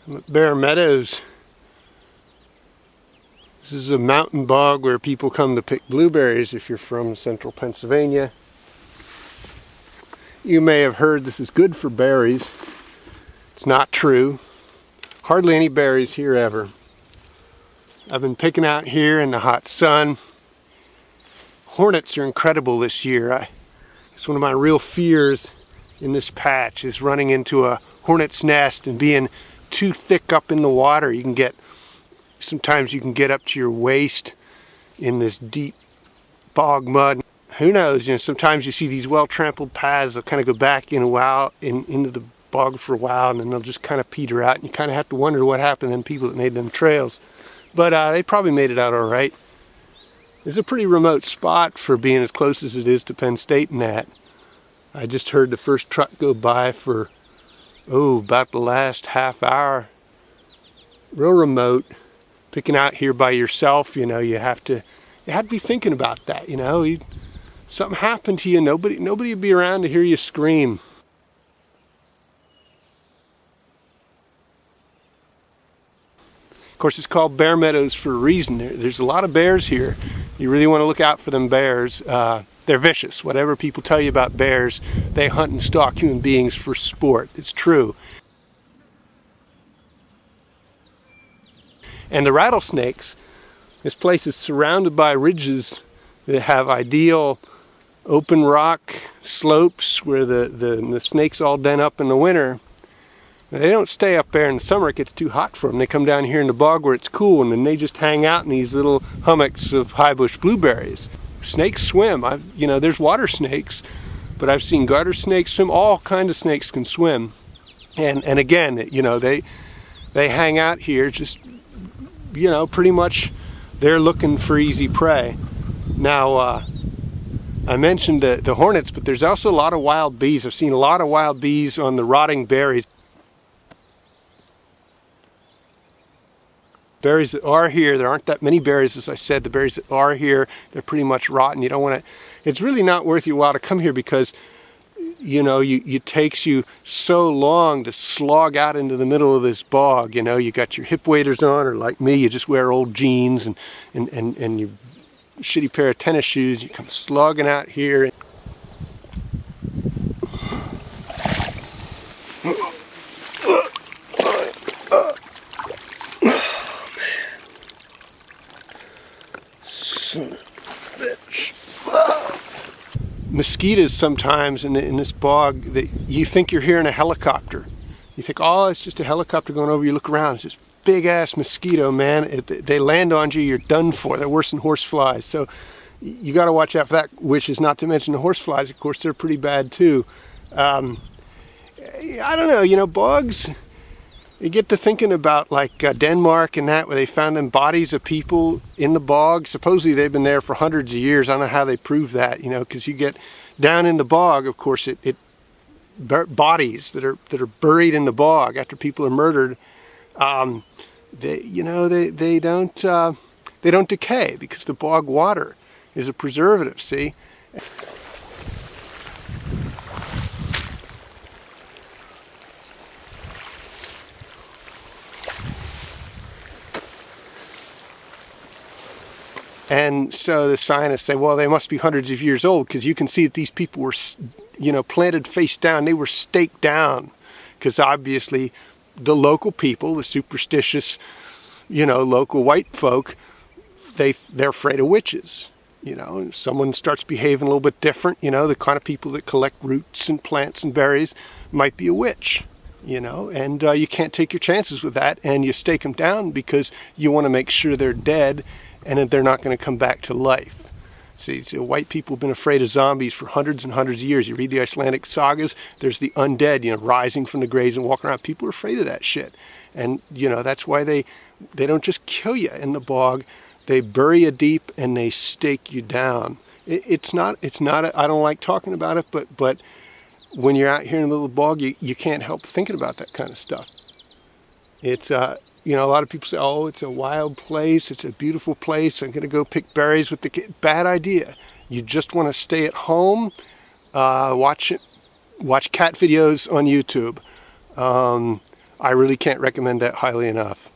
I'm at Bear Meadows. This is a mountain bog where people come to pick blueberries if you're from central Pennsylvania. You may have heard this is good for berries. It's not true. Hardly any berries here ever. I've been picking out here in the hot sun. Hornets are incredible this year. It's one of my real fears in this patch is running into a hornet's nest and being too thick up in the water. Sometimes you can get up to your waist in this deep bog mud. Who knows, sometimes you see these well-trampled paths. They'll kind of go back into the bog for a while, and then they'll just kind of peter out, and you kind of have to wonder what happened to them people that made them trails. But they probably made it out all right. It's a pretty remote spot for being as close as it is to Penn State and that. I just heard the first truck go by for, about the last half hour. Real remote. Picking out here by yourself, you have to be thinking about that, Something happened to you, nobody would be around to hear you scream. Of course, it's called Bear Meadows for a reason. There's a lot of bears here. You really want to look out for them bears. They're vicious. Whatever people tell you about bears, they hunt and stalk human beings for sport. It's true. And the rattlesnakes, this place is surrounded by ridges that have ideal open rock slopes where the snakes all den up in the winter. They don't stay up there in the summer. It gets too hot for them. They come down here in the bog where it's cool, and then they just hang out in these little hummocks of high bush blueberries. Snakes swim. There's water snakes, but I've seen garter snakes swim. All kinds of snakes can swim. And again, they hang out here just, pretty much they're looking for easy prey. Now, I mentioned the hornets, but there's also a lot of wild bees. I've seen a lot of wild bees on the rotting berries. Berries that are here, there aren't that many berries, as I said. The berries that are here, they're pretty much rotten. You don't want to, it's really not worth your while to come here because, it takes you so long to slog out into the middle of this bog. You got your hip waders on, or like me, you just wear old jeans and your shitty pair of tennis shoes. You come slogging out here. Son of a bitch. Mosquitoes sometimes in this bog, you think you're hearing a helicopter. You think, it's just a helicopter going over. You look around, it's this big ass mosquito, man. They land on you, you're done for. They're worse than horse flies. So you got to watch out for that, which is not to mention the horse flies. Of course, they're pretty bad too. I don't know, bogs, you get to thinking about like Denmark and that, where they found them bodies of people in the bog. Supposedly they've been there for hundreds of years. I don't know how they prove that, because you get down in the bog, of course, bodies that are buried in the bog after people are murdered. They don't decay because the bog water is a preservative. See. And so the scientists say, well, they must be hundreds of years old, because you can see that these people were, planted face down. They were staked down because obviously the local people, the superstitious, local white folk, they're afraid of witches. Someone starts behaving a little bit different, the kind of people that collect roots and plants and berries might be a witch. And you can't take your chances with that, and you stake them down because you want to make sure they're dead and that they're not going to come back to life. See, white people have been afraid of zombies for hundreds and hundreds of years. You read the Icelandic sagas, there's the undead, rising from the graves and walking around. People are afraid of that shit. And, that's why they don't just kill you in the bog. They bury you deep and they stake you down. It's not, I don't like talking about it, but when you're out here in the middle of the bog, you can't help thinking about that kind of stuff. It's, a lot of people say, it's a wild place, it's a beautiful place, I'm going to go pick berries with the kid. Bad idea. You just want to stay at home, watch cat videos on YouTube. I really can't recommend that highly enough.